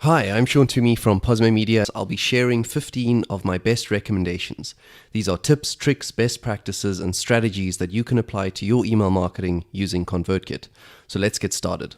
Hi, I'm Sean Toomey from Posmo Media. I'll be sharing 15 of my best recommendations. These are tips, tricks, best practices, and strategies that you can apply to your email marketing using ConvertKit. So let's get started.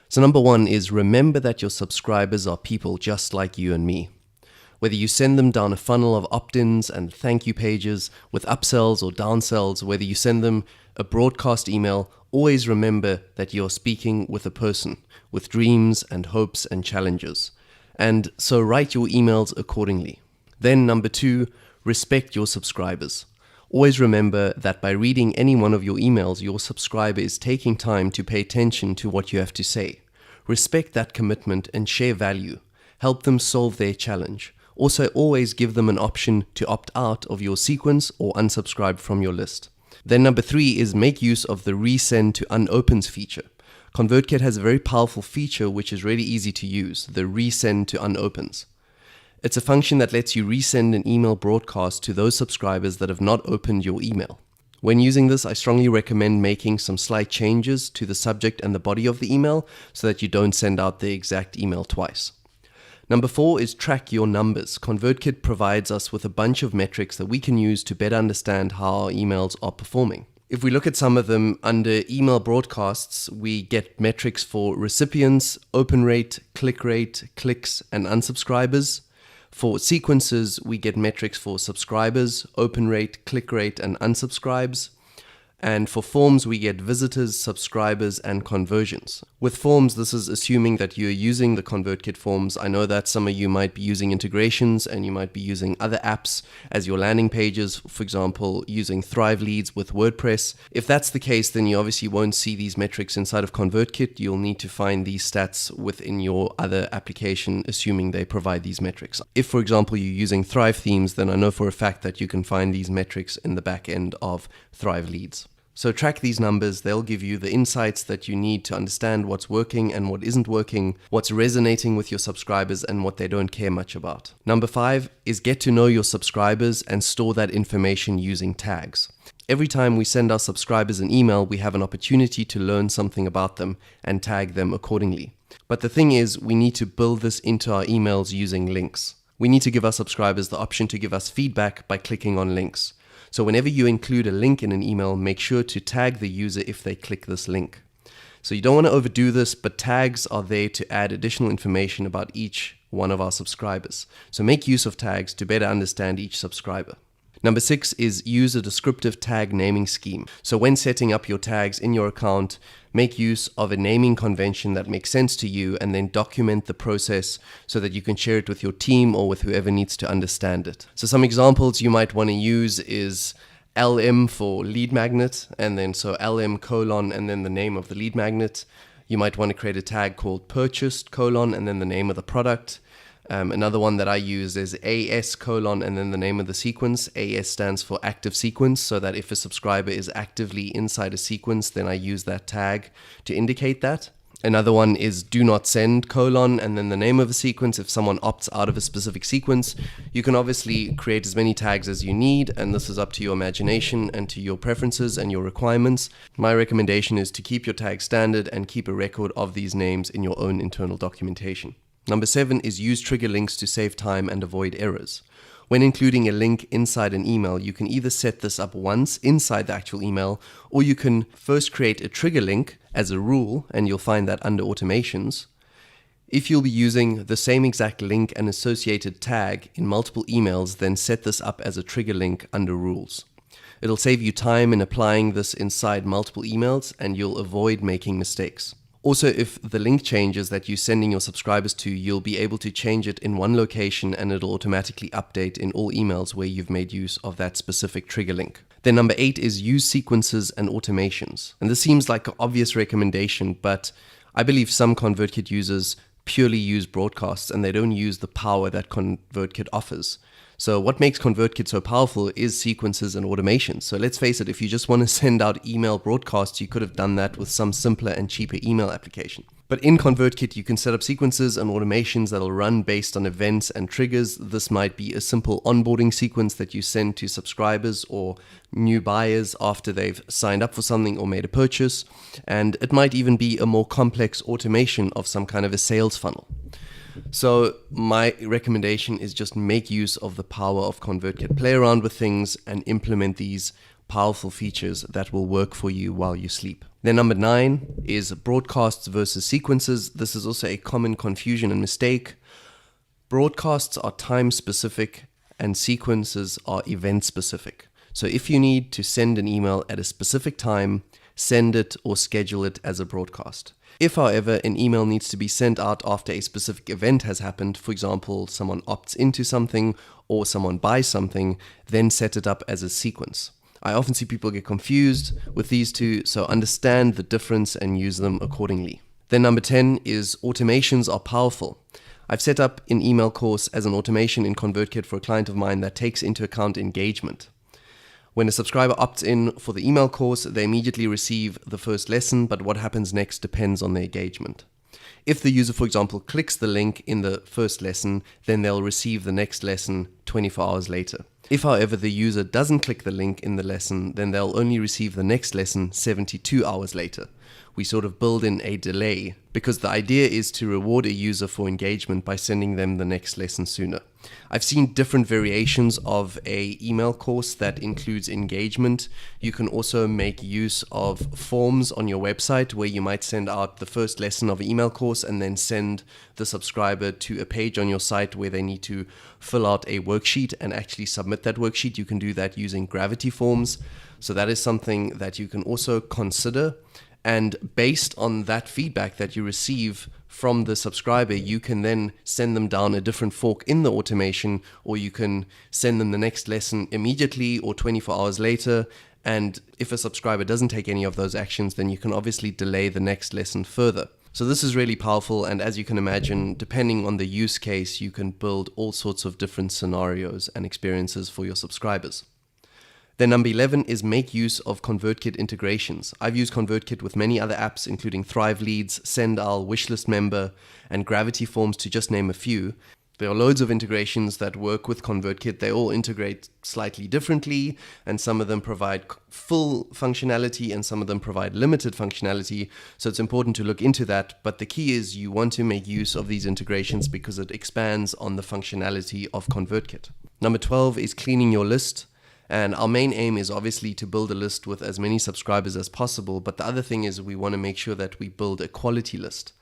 So number one is remember that your subscribers are people just like you and me. Whether you send them down a funnel of opt-ins and thank you pages with upsells or downsells, whether you send them a broadcast email, always remember that you're speaking with a person with dreams and hopes and challenges. And so write your emails accordingly. Then number two, respect your subscribers. Always remember that by reading any one of your emails, your subscriber is taking time to pay attention to what you have to say. Respect that commitment and share value. Help them solve their challenge. Also, always give them an option to opt out of your sequence or unsubscribe from your list. Then number three is make use of the Resend to Unopens feature. ConvertKit has a very powerful feature which is really easy to use, the Resend to Unopens. It's a function that lets you resend an email broadcast to those subscribers that have not opened your email. When using this, I strongly recommend making some slight changes to the subject and the body of the email so that you don't send out the exact email twice. Number four is track your numbers. ConvertKit provides us with a bunch of metrics that we can use to better understand how our emails are performing. If we look at some of them under email broadcasts, we get metrics for recipients, open rate, clicks, and unsubscribers. For sequences, we get metrics for subscribers, open rate, click rate, and unsubscribes. And for forms, we get visitors, subscribers, and conversions. With forms, this is assuming that you're using the ConvertKit forms. I know that some of you might be using integrations and you might be using other apps as your landing pages, for example, using Thrive leads with WordPress. If that's the case, then you obviously won't see these metrics inside of ConvertKit. You'll need to find these stats within your other application, assuming they provide these metrics. If, for example, you're using Thrive themes, then I know for a fact that you can find these metrics in the back end of Thrive leads. So track these numbers. They'll give you the insights that you need to understand what's working and what isn't working, what's resonating with your subscribers and what they don't care much about. Number five is get to know your subscribers and store that information using tags. Every time we send our subscribers an email, we have an opportunity to learn something about them and tag them accordingly. But the thing is, we need to build this into our emails using links. We need to give our subscribers the option to give us feedback by clicking on links. So whenever you include a link in an email, make sure to tag the user if they click this link. So you don't want to overdo this, but tags are there to add additional information about each one of our subscribers. So make use of tags to better understand each subscriber. Number six is use a descriptive tag naming scheme. So when setting up your tags in your account, make use of a naming convention that makes sense to you and then document the process so that you can share it with your team or with whoever needs to understand it. So some examples you might want to use is LM for lead magnet, and then so LM : and then the name of the lead magnet. You might want to create a tag called purchased : and then the name of the product. Another one that I use is AS : and then the name of the sequence. AS stands for active sequence, so that if a subscriber is actively inside a sequence, then I use that tag to indicate that. Another one is do not send : and then the name of a sequence. If someone opts out of a specific sequence, you can obviously create as many tags as you need, and this is up to your imagination and to your preferences and your requirements. My recommendation is to keep your tag standard and keep a record of these names in your own internal documentation. Number seven is use trigger links to save time and avoid errors. When including a link inside an email, you can either set this up once inside the actual email, or you can first create a trigger link as a rule, and you'll find that under automations. If you'll be using the same exact link and associated tag in multiple emails, then set this up as a trigger link under rules. It'll save you time in applying this inside multiple emails, and you'll avoid making mistakes. Also, if the link changes that you're sending your subscribers to, you'll be able to change it in one location and it'll automatically update in all emails where you've made use of that specific trigger link. Then number eight is use sequences and automations. And this seems like an obvious recommendation, but I believe some ConvertKit users purely use broadcasts and they don't use the power that ConvertKit offers. So what makes ConvertKit so powerful is sequences and automations. So let's face it, if you just want to send out email broadcasts, you could have done that with some simpler and cheaper email application. But in ConvertKit, you can set up sequences and automations that'll run based on events and triggers. This might be a simple onboarding sequence that you send to subscribers or new buyers after they've signed up for something or made a purchase. And it might even be a more complex automation of some kind of a sales funnel. So my recommendation is just make use of the power of ConvertKit. Play around with things and implement these powerful features that will work for you while you sleep. Then number 9 is broadcasts versus sequences. This is also a common confusion and mistake. Broadcasts are time specific and sequences are event specific. So if you need to send an email at a specific time, send it or schedule it as a broadcast. If, however, an email needs to be sent out after a specific event has happened, for example, someone opts into something or someone buys something, then set it up as a sequence. I often see people get confused with these two, so understand the difference and use them accordingly. Then number 10 is automations are powerful. I've set up an email course as an automation in ConvertKit for a client of mine that takes into account engagement. When a subscriber opts in for the email course, they immediately receive the first lesson, but what happens next depends on their engagement. If the user, for example, clicks the link in the first lesson, then they'll receive the next lesson 24 hours later. If, however, the user doesn't click the link in the lesson, then they'll only receive the next lesson 72 hours later. We sort of build in a delay because the idea is to reward a user for engagement by sending them the next lesson sooner. I've seen different variations of a email course that includes engagement. You can also make use of forms on your website where you might send out the first lesson of an email course and then send the subscriber to a page on your site where they need to fill out a worksheet and actually submit that worksheet. You can do that using Gravity forms. So that is something that you can also consider. And based on that feedback that you receive from the subscriber, you can then send them down a different fork in the automation, or you can send them the next lesson immediately or 24 hours later. And if a subscriber doesn't take any of those actions, then you can obviously delay the next lesson further. So this is really powerful. And as you can imagine, depending on the use case, you can build all sorts of different scenarios and experiences for your subscribers. Then number 11 is make use of ConvertKit integrations. I've used ConvertKit with many other apps, including Thrive Leads, Sendal, Wishlist Member, and Gravity Forms, to just name a few. There are loads of integrations that work with ConvertKit. They all integrate slightly differently, and some of them provide full functionality and some of them provide limited functionality. So it's important to look into that. But the key is you want to make use of these integrations because it expands on the functionality of ConvertKit. Number 12 is cleaning your list. And our main aim is obviously to build a list with as many subscribers as possible. But the other thing is we want to make sure that we build a quality list.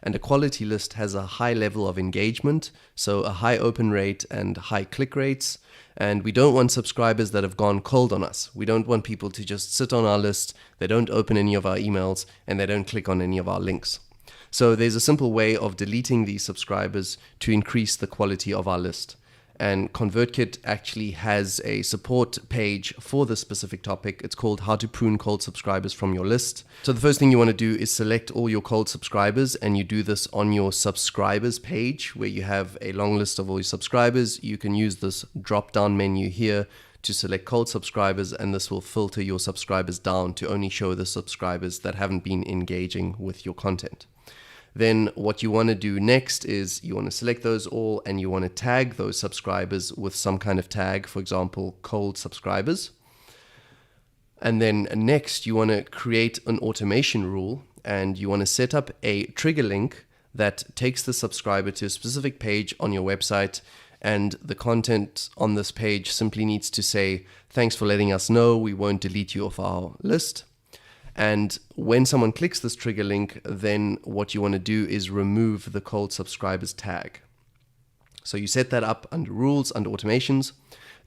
And a quality list has a high level of engagement, so a high open rate and high click rates. And we don't want subscribers that have gone cold on us. We don't want people to just sit on our list, they don't open any of our emails, and they don't click on any of our links. So there's a simple way of deleting these subscribers to increase the quality of our list. And ConvertKit actually has a support page for this specific topic. It's called How to Prune Cold Subscribers from Your List. So the first thing you want to do is select all your cold subscribers, and you do this on your subscribers page where you have a long list of all your subscribers. You can use this drop-down menu here to select cold subscribers, and this will filter your subscribers down to only show the subscribers that haven't been engaging with your content. Then what you want to do next is you want to select those all and you want to tag those subscribers with some kind of tag, for example, cold subscribers. And then next you want to create an automation rule and you want to set up a trigger link that takes the subscriber to a specific page on your website, and the content on this page simply needs to say, "Thanks for letting us know, we won't delete you off our list." And when someone clicks this trigger link, then what you want to do is remove the cold subscribers tag. So you set that up under rules, under automations.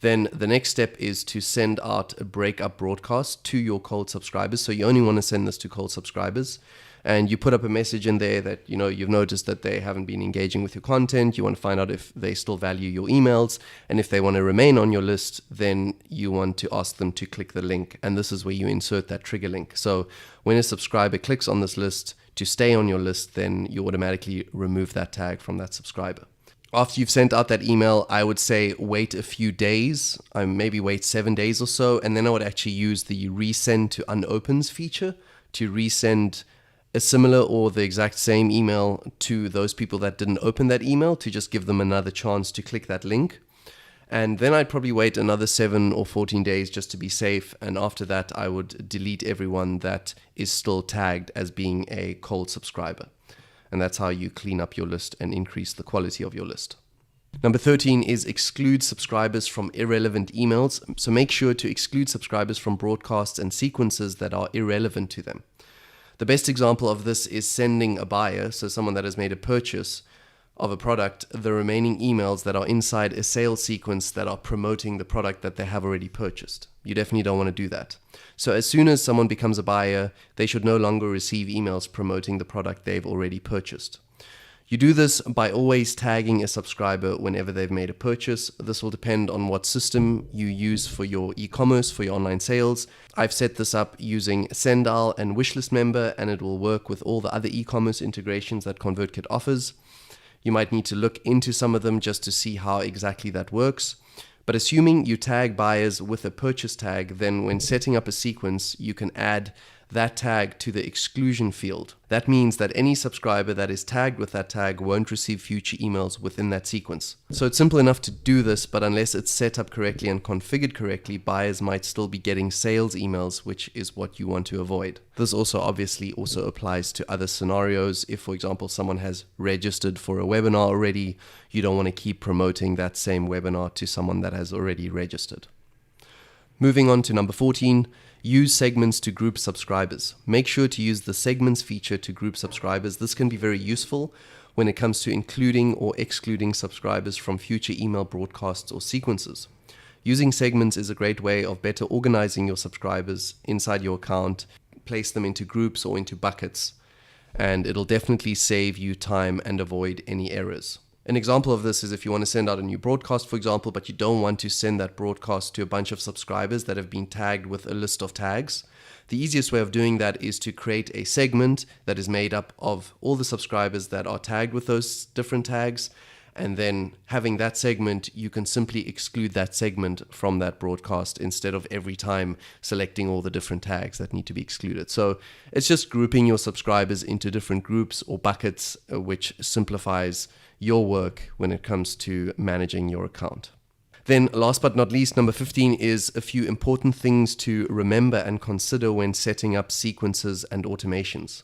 Then the next step is to send out a breakup broadcast to your cold subscribers. So you only want to send this to cold subscribers. And you put up a message in there that, you've noticed that they haven't been engaging with your content. You want to find out if they still value your emails. And if they want to remain on your list, then you want to ask them to click the link. And this is where you insert that trigger link. So when a subscriber clicks on this list to stay on your list, then you automatically remove that tag from that subscriber. After you've sent out that email, I would say wait a few days, maybe wait 7 days or so. And then I would actually use the resend to unopens feature to resend a similar or the exact same email to those people that didn't open that email, to just give them another chance to click that link. And then I'd probably wait another 7 or 14 days just to be safe. And after that, I would delete everyone that is still tagged as being a cold subscriber. and that's how you clean up your list and increase the quality of your list. Number 13 is exclude subscribers from irrelevant emails. So make sure to exclude subscribers from broadcasts and sequences that are irrelevant to them. The best example of this is sending a buyer, so someone that has made a purchase of a product, the remaining emails that are inside a sales sequence that are promoting the product that they have already purchased. You definitely don't want to do that. So as soon as someone becomes a buyer, they should no longer receive emails promoting the product they've already purchased. You do this by always tagging a subscriber whenever they've made a purchase. This will depend on what system you use for your e-commerce, for your online sales. I've set this up using Sendal and Wishlist Member, and it will work with all the other e-commerce integrations that ConvertKit offers. You might need to look into some of them just to see how exactly that works. But assuming you tag buyers with a purchase tag, then when setting up a sequence, you can add that tag to the exclusion field. That means that any subscriber that is tagged with that tag won't receive future emails within that sequence. So it's simple enough to do this, but unless it's set up correctly and configured correctly, buyers might still be getting sales emails, which is what you want to avoid. This obviously also applies to other scenarios. If, for example, someone has registered for a webinar already, you don't want to keep promoting that same webinar to someone that has already registered. Moving on to number 14, use segments to group subscribers. Make sure to use the segments feature to group subscribers. This can be very useful when it comes to including or excluding subscribers from future email broadcasts or sequences. Using segments is a great way of better organizing your subscribers inside your account, place them into groups or into buckets, and it'll definitely save you time and avoid any errors. An example of this is if you want to send out a new broadcast, for example, but you don't want to send that broadcast to a bunch of subscribers that have been tagged with a list of tags. The easiest way of doing that is to create a segment that is made up of all the subscribers that are tagged with those different tags. And then having that segment, you can simply exclude that segment from that broadcast instead of every time selecting all the different tags that need to be excluded. So it's just grouping your subscribers into different groups or buckets, which simplifies your work when it comes to managing your account. Then last but not least, number 15 is a few important things to remember and consider when setting up sequences and automations.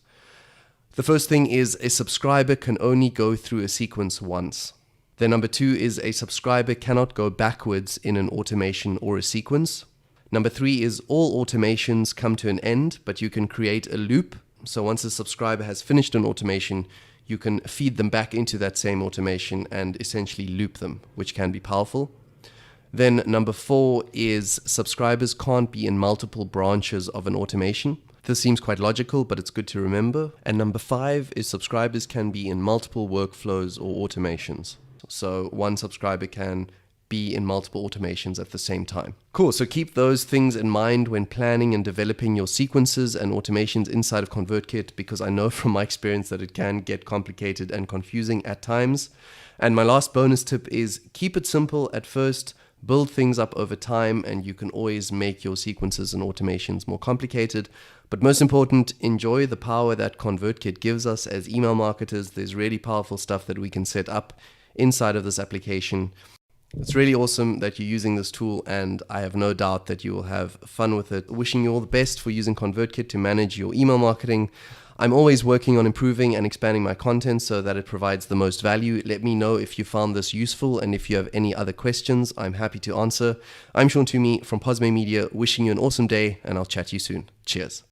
The first thing is a subscriber can only go through a sequence once. Then number 2 is a subscriber cannot go backwards in an automation or a sequence. Number 3 is all automations come to an end, but you can create a loop. So once a subscriber has finished an automation, you can feed them back into that same automation and essentially loop them, which can be powerful. Then number 4 is subscribers can't be in multiple branches of an automation. This seems quite logical, but it's good to remember. And number 5 is subscribers can be in multiple workflows or automations. So one subscriber can be in multiple automations at the same time. Cool, so keep those things in mind when planning and developing your sequences and automations inside of ConvertKit, because I know from my experience that it can get complicated and confusing at times. And my last bonus tip is keep it simple at first, build things up over time, and you can always make your sequences and automations more complicated. But most important, enjoy the power that ConvertKit gives us as email marketers. There's really powerful stuff that we can set up inside of this application. It's really awesome that you're using this tool, and I have no doubt that you will have fun with it. Wishing you all the best for using ConvertKit to manage your email marketing. I'm always working on improving and expanding my content so that it provides the most value. Let me know if you found this useful, and if you have any other questions, I'm happy to answer. I'm Sean Toomey from Posme Media, wishing you an awesome day, and I'll chat to you soon. Cheers.